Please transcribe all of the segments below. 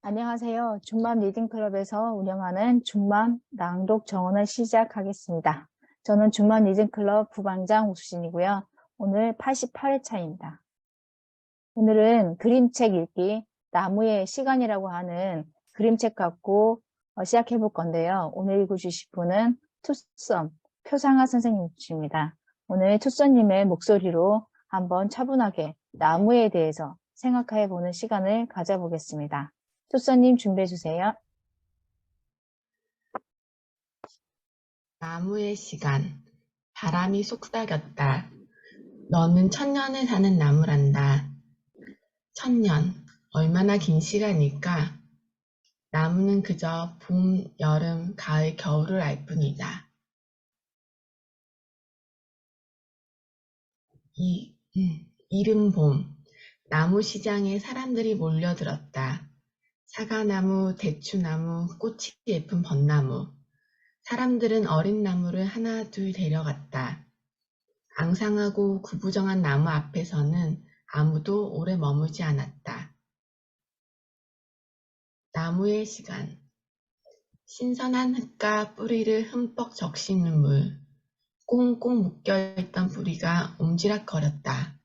안녕하세요. 중맘 리딩클럽에서 운영하는 중맘 낭독 정원을 시작하겠습니다. 저는 중맘 리딩클럽 부방장 우수진이고요. 오늘 88회차입니다. 오늘은 그림책 읽기, 나무의 시간이라고 하는 그림책 갖고 시작해 볼 건데요. 오늘 읽어주실 분은 투썸, 표상아 선생님이십니다. 오늘 투썸님의 목소리로 한번 차분하게 나무에 대해서 생각해 보는 시간을 가져보겠습니다. 투썸님 준비해 주세요. 나무의 시간. 바람이 속삭였다. 너는 천년을 사는 나무란다. 천년. 얼마나 긴 시간일까? 나무는 그저 봄, 여름, 가을, 겨울을 알 뿐이다. 이른 봄. 나무 시장에 사람들이 몰려들었다. 사과나무, 대추나무, 꽃이 예쁜 벚나무. 사람들은 어린 나무를 하나 둘 데려갔다. 앙상하고 구부정한 나무 앞에서는 아무도 오래 머물지 않았다. 나무의 시간. 신선한 흙과 뿌리를 흠뻑 적시는 물. 꽁꽁 묶여있던 뿌리가 옴지락거렸다.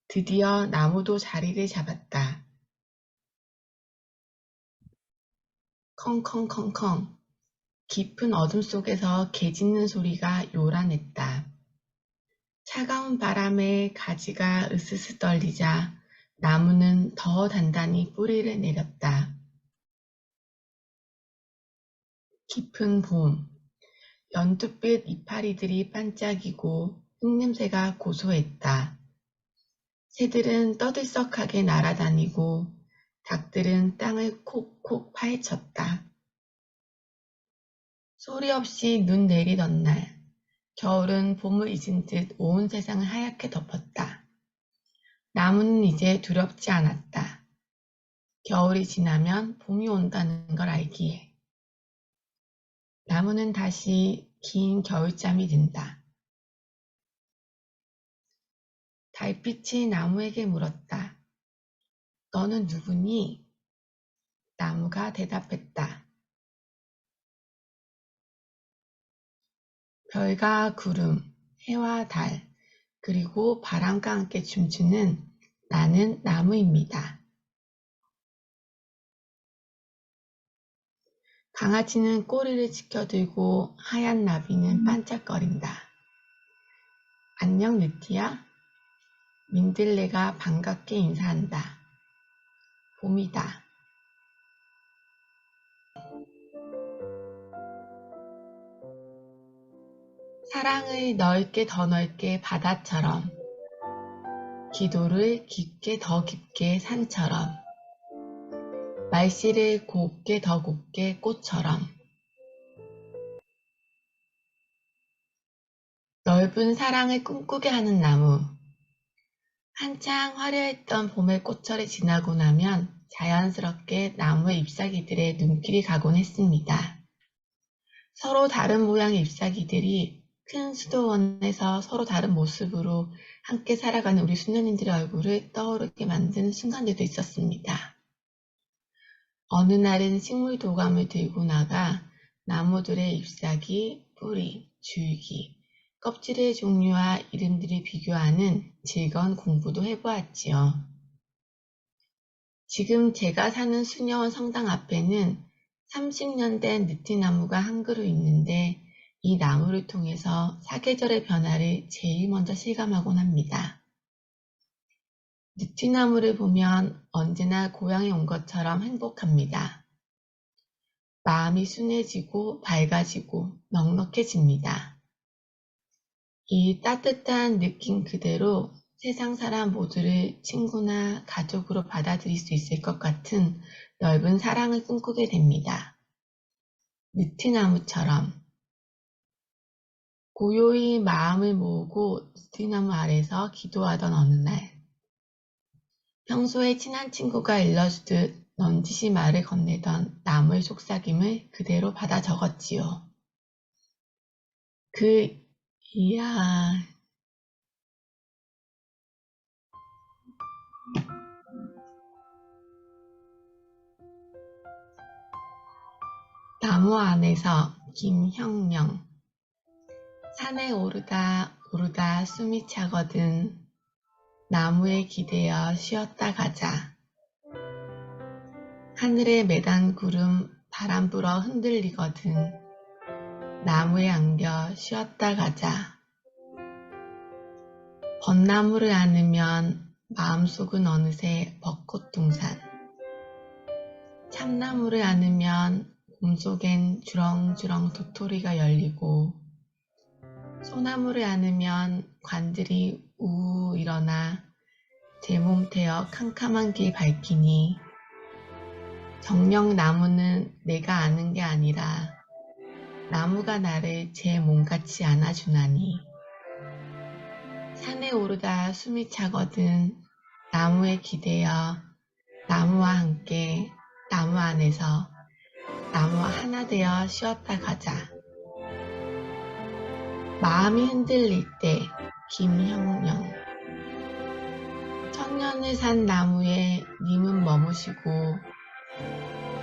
드디어 나무도 자리를 잡았다. 컹컹컹컹. 깊은 어둠 속에서 개 짖는 소리가 요란했다. 차가운 바람에 가지가 으스스 떨리자 나무는 더 단단히 뿌리를 내렸다. 깊은 봄. 연두빛 이파리들이 반짝이고 흙냄새가 고소했다. 새들은 떠들썩하게 날아다니고 닭들은 땅을 콕콕 파헤쳤다. 소리 없이 눈 내리던 날, 겨울은 봄을 잊은 듯 온 세상을 하얗게 덮었다. 나무는 이제 두렵지 않았다. 겨울이 지나면 봄이 온다는 걸 알기에. 나무는 다시 긴 겨울잠이 든다. 달빛이 나무에게 물었다. 너는 누구니? 나무가 대답했다. 별과 구름, 해와 달, 그리고 바람과 함께 춤추는 나는 나무입니다. 강아지는 꼬리를 치켜들고 하얀 나비는 반짝거린다. 안녕 느티야? 민들레가 반갑게 인사한다. 봄이다. 사랑을 넓게 더 넓게 바다처럼, 기도를 깊게 더 깊게 산처럼, 말씨를 곱게 더 곱게 꽃처럼. 넓은 사랑을 꿈꾸게 하는 나무. 한창 화려했던 봄의 꽃철이 지나고 나면 자연스럽게 나무의 잎사귀들의 눈길이 가곤 했습니다. 서로 다른 모양의 잎사귀들이 큰 수도원에서 서로 다른 모습으로 함께 살아가는 우리 수녀님들의 얼굴을 떠오르게 만든 순간들도 있었습니다. 어느 날은 식물 도감을 들고 나가 나무들의 잎사귀, 뿌리, 줄기, 껍질의 종류와 이름들을 비교하는 즐거운 공부도 해보았지요. 지금 제가 사는 수녀원 성당 앞에는 30년 된 느티나무가 한 그루 있는데 이 나무를 통해서 사계절의 변화를 제일 먼저 실감하곤 합니다. 느티나무를 보면 언제나 고향에 온 것처럼 행복합니다. 마음이 순해지고 밝아지고 넉넉해집니다. 이 따뜻한 느낌 그대로 세상 사람 모두를 친구나 가족으로 받아들일 수 있을 것 같은 넓은 사랑을 꿈꾸게 됩니다. 느티나무처럼 고요히 마음을 모으고 느티나무 아래서 기도하던 어느 날, 평소에 친한 친구가 일러주듯 넌지시 말을 건네던 나무의 속삭임을 그대로 받아 적었지요. 이야, 나무 안에서 김형령. 산에 오르다 오르다 숨이 차거든 나무에 기대어 쉬었다 가자. 하늘에 매단 구름 바람 불어 흔들리거든 나무에 안겨 쉬었다 가자. 벚나무를 안으면 마음속은 어느새 벚꽃동산. 참나무를 안으면 몸속엔 주렁주렁 도토리가 열리고 소나무를 안으면 관들이 우우 일어나 제 몸 태어 캄캄한 길 밝히니 정녕 나무는 내가 아는 게 아니라 나무가 나를 제 몸같이 안아주나니. 산에 오르다 숨이 차거든 나무에 기대어 나무와 함께 나무 안에서 나무와 하나 되어 쉬었다 가자. 마음이 흔들릴 때 김형령. 천년을 산 나무에 님은 머무시고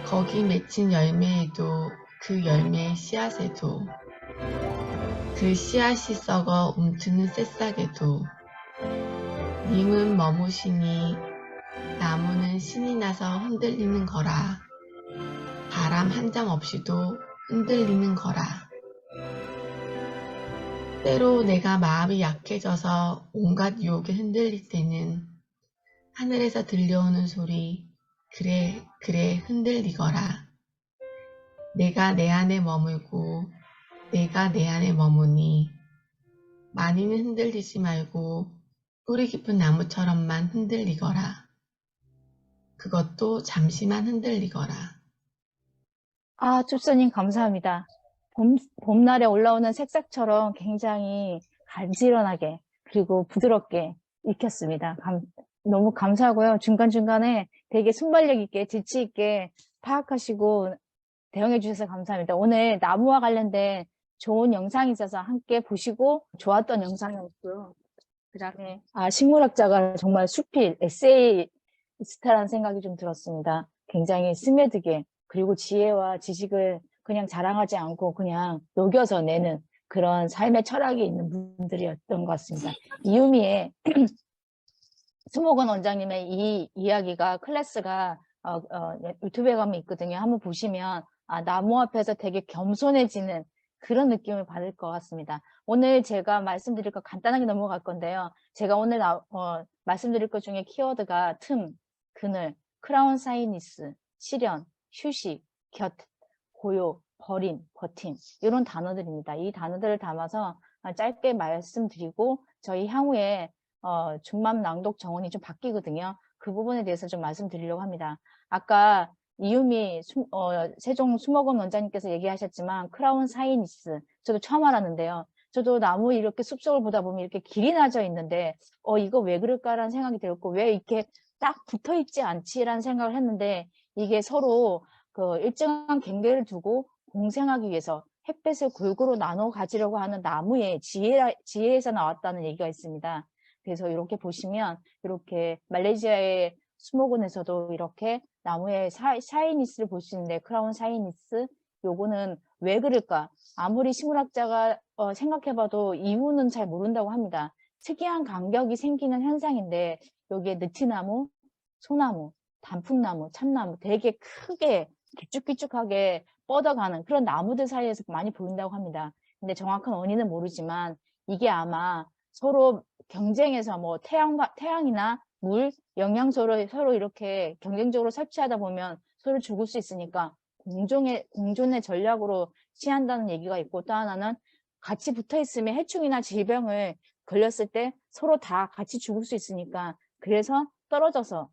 거기 맺힌 열매에도 그 열매의 씨앗에도 그 씨앗이 썩어 움트는 새싹에도 님은 머무시니 나무는 신이 나서 흔들리는 거라. 바람 한 장 없이도 흔들리는 거라. 때로 내가 마음이 약해져서 온갖 유혹에 흔들릴 때는 하늘에서 들려오는 소리 그래 그래 흔들리거라. 내가 내 안에 머물고 내가 내 안에 머무니 많이는 흔들리지 말고 뿌리 깊은 나무처럼만 흔들리거라. 그것도 잠시만 흔들리거라. 아, 춥선님 감사합니다. 봄날에 올라오는 새싹처럼 굉장히 간지런하게 그리고 부드럽게 읽혔습니다. 너무 감사하고요. 중간중간에 되게 순발력 있게 재치 있게 파악하시고 대응해 주셔서 감사합니다. 오늘 나무와 관련된 좋은 영상이 있어서 함께 보시고 좋았던 영상이었고요. 그 다음에 식물학자가 정말 수필, 에세이스트라는 생각이 좀 들었습니다. 굉장히 스며들게 그리고 지혜와 지식을 그냥 자랑하지 않고 그냥 녹여서 내는 그런 삶의 철학이 있는 분들이었던 것 같습니다. 이유미의 스모건 원장님의 이 이야기가 클래스가 유튜브에 가면 있거든요. 한번 보시면 나무 앞에서 되게 겸손해지는 그런 느낌을 받을 것 같습니다. 오늘 제가 말씀드릴 거 간단하게 넘어갈 건데요. 제가 오늘 말씀드릴 것 중에 키워드가 틈, 그늘, 크라운 사이니스, 실현, 휴식, 곁, 고요, 버림, 버팀 이런 단어들입니다. 이 단어들을 담아서 짧게 말씀드리고 저희 향후에 중맘 낭독 정원이 좀 바뀌거든요. 그 부분에 대해서 좀 말씀드리려고 합니다. 아까 이유미 세종 수목원 원장님께서 얘기하셨지만 크라운 사이니스 저도 처음 알았는데요. 저도 나무 이렇게 숲속을 보다 보면 이렇게 길이 나져 있는데 이거 왜 그럴까라는 생각이 들었고 왜 이렇게 딱 붙어 있지 않지라는 생각을 했는데 이게 서로 그 일정한 경계를 두고 공생하기 위해서 햇볕을 골고루 나눠 가지려고 하는 나무의 지혜에서 나왔다는 얘기가 있습니다. 그래서 이렇게 보시면 이렇게 말레이시아의 수목원에서도 이렇게 나무의 샤이니스를 볼 수 있는데 크라운 샤이니스 요거는 왜 그럴까? 아무리 식물학자가 생각해봐도 이유는 잘 모른다고 합니다. 특이한 간격이 생기는 현상인데 여기에 느티나무, 소나무, 단풍나무, 참나무 되게 크게 길쭉길쭉하게 뻗어가는 그런 나무들 사이에서 많이 보인다고 합니다. 근데 정확한 원인은 모르지만 이게 아마 서로 경쟁해서 뭐 태양이나 물, 영양소를 서로 이렇게 경쟁적으로 섭취하다 보면 서로 죽을 수 있으니까 공존의 전략으로 취한다는 얘기가 있고 또 하나는 같이 붙어 있으면 해충이나 질병을 걸렸을 때 서로 다 같이 죽을 수 있으니까 그래서 떨어져서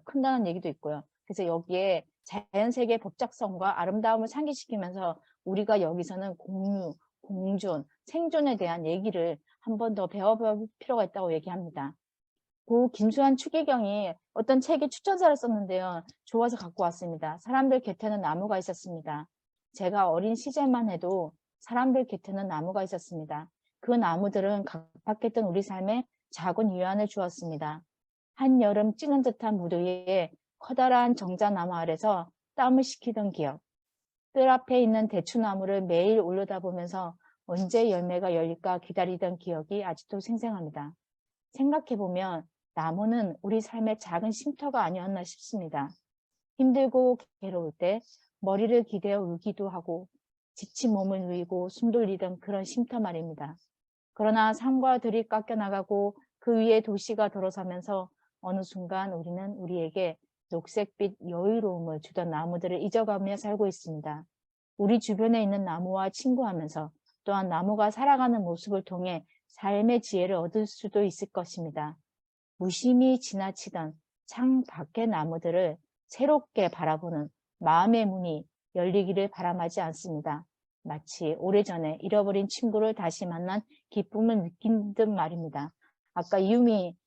큰다는 얘기도 있고요. 그래서 여기에 자연세계의 법작성과 아름다움을 상기시키면서 우리가 여기서는 공유, 공존, 생존에 대한 얘기를 한 번 더 배워볼 필요가 있다고 얘기합니다. 고 김수환 추기경이 어떤 책의 추천사를 썼는데요. 좋아서 갖고 왔습니다. 사람들 곁에는 나무가 있었습니다. 제가 어린 시절만 해도 사람들 곁에는 나무가 있었습니다. 그 나무들은 각박했던 우리 삶에 작은 위안을 주었습니다. 한여름 찌는 듯한 무더위에 커다란 정자나무 아래서 땀을 식히던 기억. 뜰 앞에 있는 대추나무를 매일 올려다보면서 언제 열매가 열릴까 기다리던 기억이 아직도 생생합니다. 생각해보면 나무는 우리 삶의 작은 쉼터가 아니었나 싶습니다. 힘들고 괴로울 때 머리를 기대어 울기도 하고 지친 몸을 누이고 숨 돌리던 그런 쉼터 말입니다. 그러나 산과 들이 깎여나가고 그 위에 도시가 들어서면서 어느 순간 우리는 우리에게 녹색빛 여유로움을 주던 나무들을 잊어가며 살고 있습니다. 우리 주변에 있는 나무와 친구하면서 또한 나무가 살아가는 모습을 통해 삶의 지혜를 얻을 수도 있을 것입니다. 무심히 지나치던 창 밖의 나무들을 새롭게 바라보는 마음의 문이 열리기를 바람하지 않습니다. 마치 오래전에 잃어버린 친구를 다시 만난 기쁨을 느낀 듯 말입니다. 아까 이유미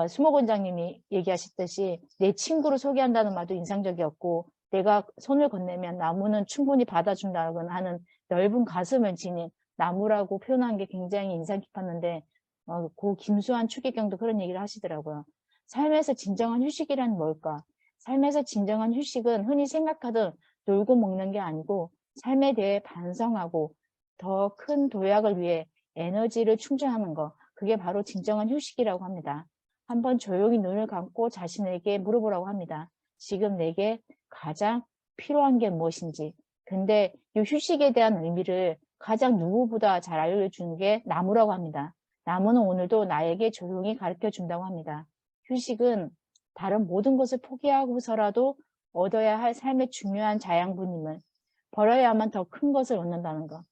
수목원장님이 얘기하셨듯이 내 친구를 소개한다는 말도 인상적이었고, 내가 손을 건네면 나무는 충분히 받아준다고 하는 넓은 가슴을 지닌 나무라고 표현한 게 굉장히 인상 깊었는데, 고 김수환 추기경도 그런 얘기를 하시더라고요. 삶에서 진정한 휴식이란 뭘까? 삶에서 진정한 휴식은 흔히 생각하던 놀고 먹는 게 아니고 삶에 대해 반성하고 더 큰 도약을 위해 에너지를 충전하는 거, 그게 바로 진정한 휴식이라고 합니다. 한번 조용히 눈을 감고 자신에게 물어보라고 합니다. 지금 내게 가장 필요한 게 무엇인지. 근데 이 휴식에 대한 의미를 가장 누구보다 잘 알려주는 게 나무라고 합니다. 나무는 오늘도 나에게 조용히 가르쳐 준다고 합니다. 휴식은 다른 모든 것을 포기하고서라도 얻어야 할 삶의 중요한 자양분임을, 버려야만 더 큰 것을 얻는다는 것.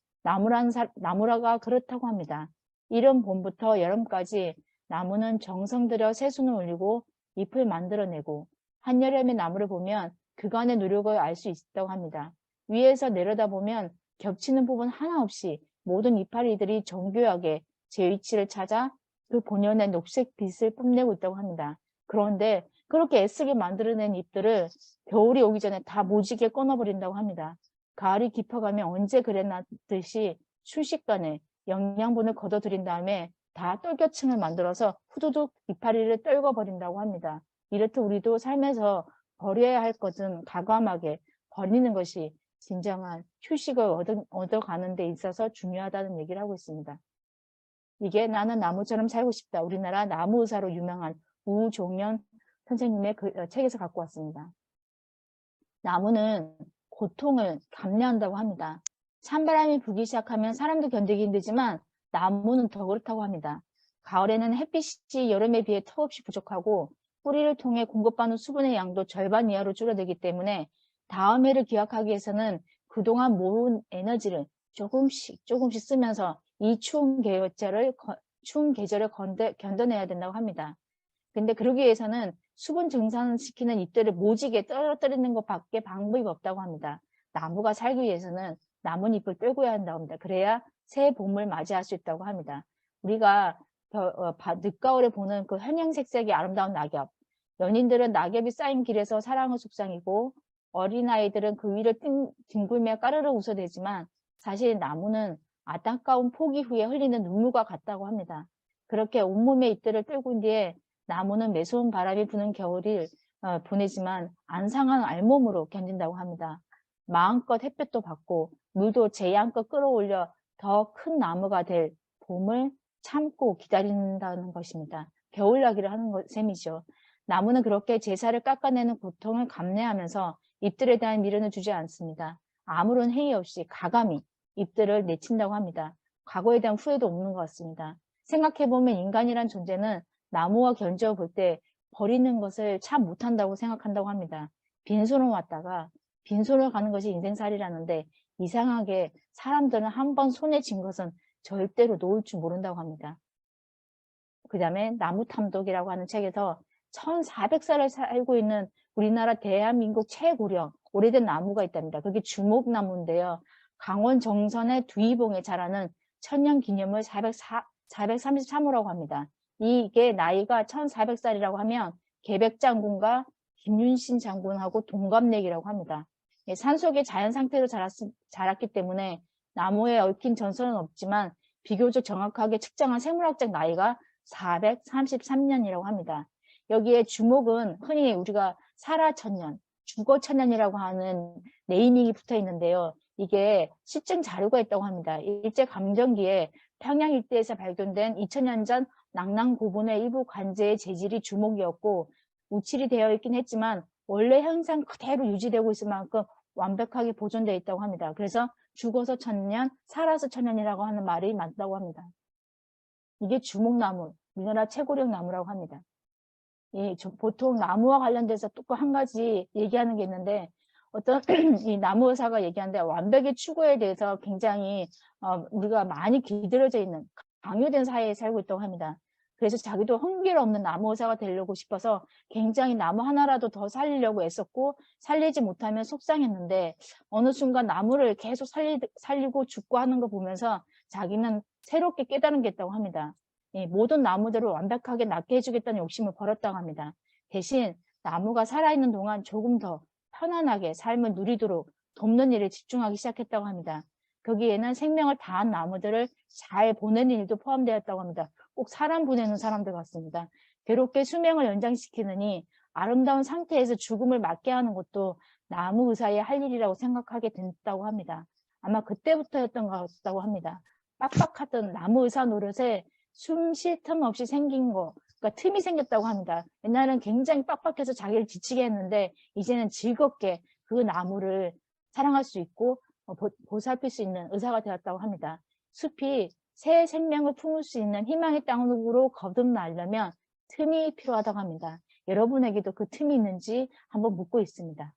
나무라가 그렇다고 합니다. 이른 봄부터 여름까지 나무는 정성 들여 새순을 올리고 잎을 만들어내고, 한여름의 나무를 보면 그간의 노력을 알 수 있다고 합니다. 위에서 내려다보면 겹치는 부분 하나 없이 모든 이파리들이 정교하게 제 위치를 찾아 그 본연의 녹색 빛을 뽐내고 있다고 합니다. 그런데 그렇게 애쓰게 만들어낸 잎들을 겨울이 오기 전에 다 모지게 끊어버린다고 합니다. 가을이 깊어가면 언제 그랬나듯이 순식간에 영양분을 걷어들인 다음에 다 똘겨층을 만들어서 후두둑 이파리를 떨궈버린다고 합니다. 이렇듯 우리도 삶에서 버려야 할 것은 과감하게 버리는 것이 진정한 휴식을 얻어가는 데 있어서 중요하다는 얘기를 하고 있습니다. 이게 나는 나무처럼 살고 싶다. 우리나라 나무의사로 유명한 우종현 선생님의 책에서 갖고 왔습니다. 나무는 고통을 감내한다고 합니다. 찬바람이 불기 시작하면 사람도 견디기 힘들지만 나무는 더 그렇다고 합니다. 가을에는 햇빛이 여름에 비해 턱없이 부족하고 뿌리를 통해 공급받는 수분의 양도 절반 이하로 줄어들기 때문에 다음 해를 기약하기 위해서는 그동안 모은 에너지를 조금씩 쓰면서 이 추운 계절을 견뎌내야 된다고 합니다. 근데 그러기 위해서는 수분 증산시키는 잎들을 모지게 떨어뜨리는 것밖에 방법이 없다고 합니다. 나무가 살기 위해서는 나뭇잎을 떨궈야 한다고 합니다. 그래야 새 봄을 맞이할 수 있다고 합니다. 우리가 늦가을에 보는 그 현양색색의 아름다운 낙엽, 연인들은 낙엽이 쌓인 길에서 사랑을 속상이고 어린아이들은 그 위를 뒹굴며 까르르 웃어대지만 사실 나무는 안타까운 포기 후에 흘리는 눈물과 같다고 합니다. 그렇게 온몸의 잎들을 떨군 뒤에 나무는 매서운 바람이 부는 겨울을 보내지만 안 상한 알몸으로 견딘다고 합니다. 마음껏 햇볕도 받고 물도 제양껏 끌어올려 더 큰 나무가 될 봄을 참고 기다린다는 것입니다. 겨울나기를 하는 셈이죠. 나무는 그렇게 제사를 깎아내는 고통을 감내하면서 잎들에 대한 미련을 주지 않습니다. 아무런 회의 없이 가감히 잎들을 내친다고 합니다. 과거에 대한 후회도 없는 것 같습니다. 생각해보면 인간이란 존재는 나무와 견주어 볼 때 버리는 것을 참 못한다고 생각한다고 합니다. 빈손으로 왔다가 빈손으로 가는 것이 인생살이라는데 이상하게 사람들은 한번 손에 쥔 것은 절대로 놓을 줄 모른다고 합니다. 그 다음에 나무탐독이라고 하는 책에서 1400살을 살고 있는 우리나라 대한민국 최고령 오래된 나무가 있답니다. 그게 주목나무인데요. 강원 정선의 두이봉에 자라는 천년기념을 433호라고 합니다. 이게 나이가 1400살이라고 하면 계백 장군과 김윤신 장군하고 동갑내기라고 합니다. 산속의 자연 상태로 자랐기 때문에 나무에 얽힌 전설은 없지만 비교적 정확하게 측정한 생물학적 나이가 433년이라고 합니다. 여기에 주목은 흔히 우리가 살아천년, 주거천연이라고 하는 네이밍이 붙어 있는데요. 이게 실증 자료가 있다고 합니다. 일제강점기에 평양 일대에서 발견된 2000년 전 낙랑 고분의 일부 관제의 재질이 주목이었고 우칠이 되어 있긴 했지만 원래 형상 그대로 유지되고 있을 만큼 완벽하게 보존되어 있다고 합니다. 그래서 죽어서 천년, 살아서 천년이라고 하는 말이 맞다고 합니다. 이게 주목나무, 우리나라 최고령 나무라고 합니다. 보통 나무와 관련돼서 또 한 가지 얘기하는 게 있는데 어떤 이 나무 의사가 얘기하는데 완벽의 추구에 대해서 굉장히 우리가 많이 길들여져 있는 강요된 사회에 살고 있다고 합니다. 그래서 자기도 흥길 없는 나무 의사가 되려고 싶어서 굉장히 나무 하나라도 더 살리려고 애썼고 살리지 못하면 속상했는데 어느 순간 나무를 계속 살리고 죽고 하는 거 보면서 자기는 새롭게 깨달은 게 있다고 합니다. 모든 나무들을 완벽하게 낫게 해주겠다는 욕심을 버렸다고 합니다. 대신 나무가 살아있는 동안 조금 더 편안하게 삶을 누리도록 돕는 일에 집중하기 시작했다고 합니다. 거기에는 생명을 다한 나무들을 잘 보내는 일도 포함되었다고 합니다. 꼭 사람 보내는 사람들 같습니다. 괴롭게 수명을 연장시키느니 아름다운 상태에서 죽음을 맞게 하는 것도 나무 의사의 할 일이라고 생각하게 됐다고 합니다. 아마 그때부터였던 것 같다고 합니다. 빡빡하던 나무 의사 노릇에 숨 쉴 틈 없이 생긴 거, 그러니까 틈이 생겼다고 합니다. 옛날에는 굉장히 빡빡해서 자기를 지치게 했는데 이제는 즐겁게 그 나무를 사랑할 수 있고 보살필 수 있는 의사가 되었다고 합니다. 숲이 새 생명을 품을 수 있는 희망의 땅으로 거듭나려면 틈이 필요하다고 합니다. 여러분에게도 그 틈이 있는지 한번 묻고 있습니다.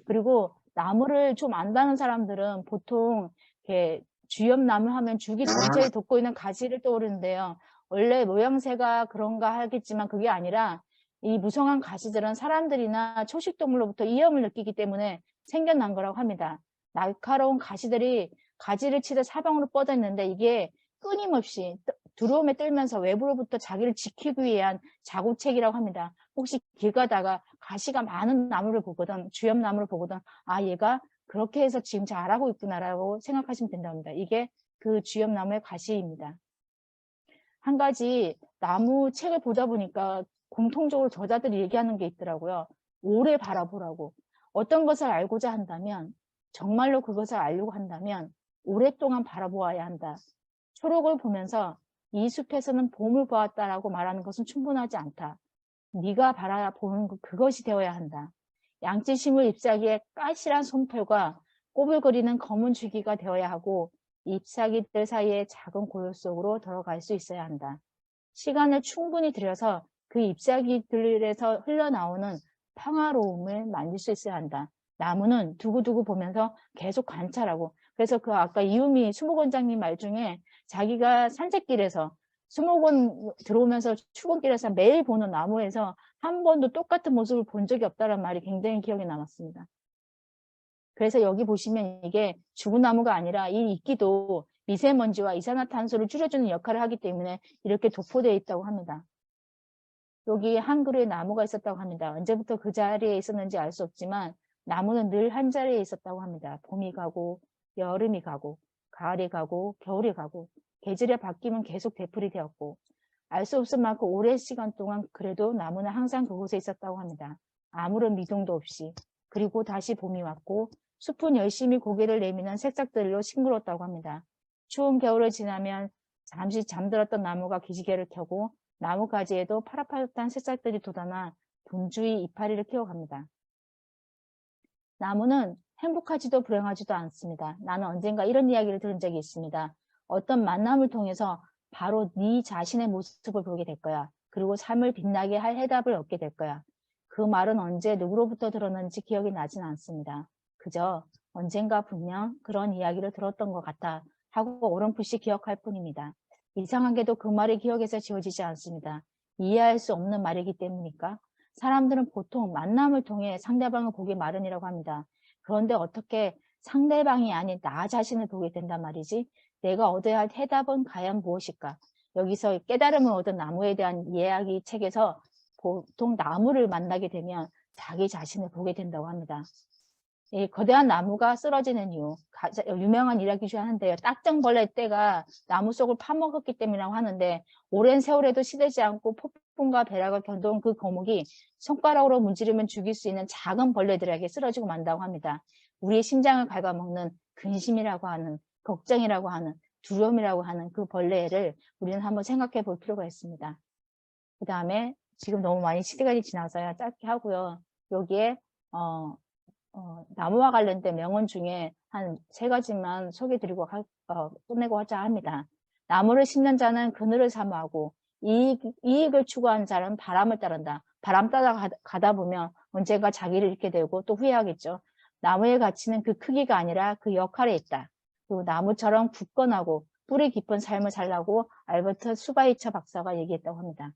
그리고 나무를 좀 안다는 사람들은 보통 이렇게 주엽나무 하면 줄기 전체를 돋고 있는 가지를 떠오르는데요. 원래 모양새가 그런가 하겠지만 그게 아니라 이 무성한 가지들은 사람들이나 초식동물로부터 위험을 느끼기 때문에 생겨난 거라고 합니다. 날카로운 가지들이 가지를 치듯 사방으로 뻗어 있는데 이게 끊임없이 두려움에 떨면서 외부로부터 자기를 지키기 위한 자구책이라고 합니다. 혹시 길 가다가 가시가 많은 나무를 보거든, 주엽나무를 보거든, 아, 얘가 그렇게 해서 지금 잘하고 있구나라고 생각하시면 된답니다. 이게 그 주엽나무의 가시입니다. 한 가지 나무 책을 보다 보니까 공통적으로 저자들이 얘기하는 게 있더라고요. 오래 바라보라고. 어떤 것을 알고자 한다면, 정말로 그것을 알려고 한다면 오랫동안 바라보아야 한다. 초록을 보면서 이 숲에서는 봄을 보았다라고 말하는 것은 충분하지 않다. 네가 바라보는 그것이 되어야 한다. 양치식물 잎사귀의 까실한 솜털과 꼬불거리는 검은 줄기가 되어야 하고 잎사귀들 사이의 작은 고요 속으로 들어갈 수 있어야 한다. 시간을 충분히 들여서 그 잎사귀들에서 흘러나오는 평화로움을 만들 수 있어야 한다. 나무는 두고두고 보면서 계속 관찰하고 그래서 그 아까 이유미 수목원장님 말 중에 자기가 산책길에서 수목원 들어오면서 출근길에서 매일 보는 나무에서 한 번도 똑같은 모습을 본 적이 없다는 말이 굉장히 기억에 남았습니다. 그래서 여기 보시면 이게 죽은 나무가 아니라 이 이끼도 미세먼지와 이산화탄소를 줄여주는 역할을 하기 때문에 이렇게 도포되어 있다고 합니다. 여기 한 그루의 나무가 있었다고 합니다. 언제부터 그 자리에 있었는지 알 수 없지만 나무는 늘 한 자리에 있었다고 합니다. 봄이 가고 여름이 가고 가을이 가고 겨울이 가고 계절이 바뀌면 계속 되풀이 되었고 알 수 없을 만큼 오랜 시간 동안 그래도 나무는 항상 그곳에 있었다고 합니다. 아무런 미동도 없이. 그리고 다시 봄이 왔고 숲은 열심히 고개를 내미는 새싹들로 싱그럽다고 합니다. 추운 겨울을 지나면 잠시 잠들었던 나무가 기지개를 켜고 나무가지에도 파릇파릇한 새싹들이 돋아나 분주히 이파리를 키워갑니다. 나무는 행복하지도 불행하지도 않습니다. 나는 언젠가 이런 이야기를 들은 적이 있습니다. 어떤 만남을 통해서 바로 네 자신의 모습을 보게 될 거야. 그리고 삶을 빛나게 할 해답을 얻게 될 거야. 그 말은 언제 누구로부터 들었는지 기억이 나진 않습니다. 그저 언젠가 분명 그런 이야기를 들었던 것 같아 하고 어렴풋이 기억할 뿐입니다. 이상하게도 그 말이 기억에서 지워지지 않습니다. 이해할 수 없는 말이기 때문일까? 사람들은 보통 만남을 통해 상대방을 보기 마련이라고 합니다. 그런데 어떻게 상대방이 아닌 나 자신을 보게 된단 말이지? 내가 얻어야 할 해답은 과연 무엇일까? 여기서 깨달음을 얻은 나무에 대한 이야기 책에서 보통 나무를 만나게 되면 자기 자신을 보게 된다고 합니다. 이 거대한 나무가 쓰러지는 이유, 유명한 이야기 중에 하는데요. 딱정벌레 떼가 나무 속을 파먹었기 때문이라고 하는데 오랜 세월에도 시들지 않고 폭풍과 벼락을 견뎌온 그 거목이 손가락으로 문지르면 죽일 수 있는 작은 벌레들에게 쓰러지고 만다고 합니다. 우리의 심장을 갉아먹는 근심이라고 하는, 걱정이라고 하는, 두려움이라고 하는 그 벌레를 우리는 한번 생각해 볼 필요가 있습니다. 그 다음에 지금 너무 많이 시간이 지나서요. 짧게 하고요. 여기에 나무와 관련된 명언 중에 한 3가지만 소개드리고 끝내고 하자 합니다. 나무를 심는 자는 그늘을 사모하고 이익을 추구하는 자는 바람을 따른다. 바람 따라 가다 보면 언젠가 자기를 잃게 되고 또 후회하겠죠. 나무의 가치는 그 크기가 아니라 그 역할에 있다. 그리고 나무처럼 굳건하고 뿌리 깊은 삶을 살라고 알버트 수바이처 박사가 얘기했다고 합니다.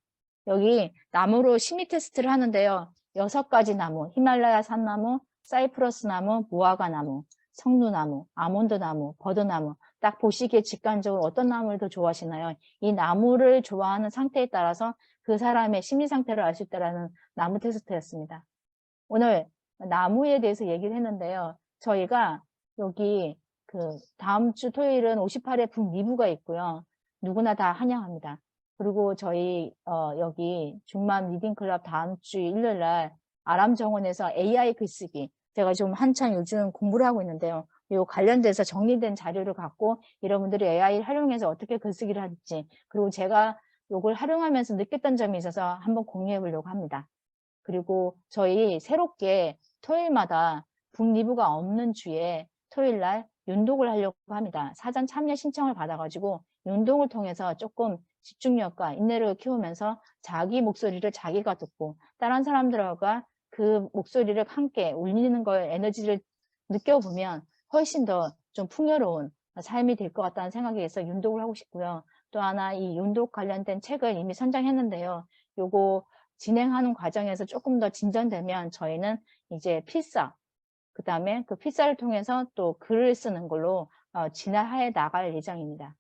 여기 나무로 심리 테스트를 하는데요. 6가지 나무, 히말라야 산나무, 사이프러스 나무, 무화과 나무, 석류나무, 아몬드 나무, 버드나무. 딱 보시기에 직관적으로 어떤 나무를 더 좋아하시나요? 이 나무를 좋아하는 상태에 따라서 그 사람의 심리 상태를 알 수 있다는 나무 테스트였습니다. 오늘 나무에 대해서 얘기를 했는데요. 저희가 여기 다음 주 토요일은 58회 북미부가 있고요. 누구나 다 환영합니다. 그리고 저희 여기 중만 리딩클럽 다음 주 일요일 날 아람정원에서 AI 글쓰기, 제가 지금 한창 요즘 공부를 하고 있는데요. 이 관련돼서 정리된 자료를 갖고 여러분들이 AI를 활용해서 어떻게 글쓰기를 할지, 그리고 제가 이걸 활용하면서 느꼈던 점이 있어서 한번 공유해 보려고 합니다. 그리고 저희 새롭게 토요일마다 북리뷰가 없는 주에 토요일 날 윤독을 하려고 합니다. 사전 참여 신청을 받아가지고 윤독을 통해서 조금 집중력과 인내를 키우면서 자기 목소리를 자기가 듣고 다른 사람들과 그 목소리를 함께 울리는 걸 에너지를 느껴보면 훨씬 더 좀 풍요로운 삶이 될 것 같다는 생각이 해서 윤독을 하고 싶고요. 또 하나 이 윤독 관련된 책을 이미 선정했는데요. 요거 진행하는 과정에서 조금 더 진전되면 저희는 이제 필사, 그 다음에 그 필사를 통해서 또 글을 쓰는 걸로 진화해 나갈 예정입니다.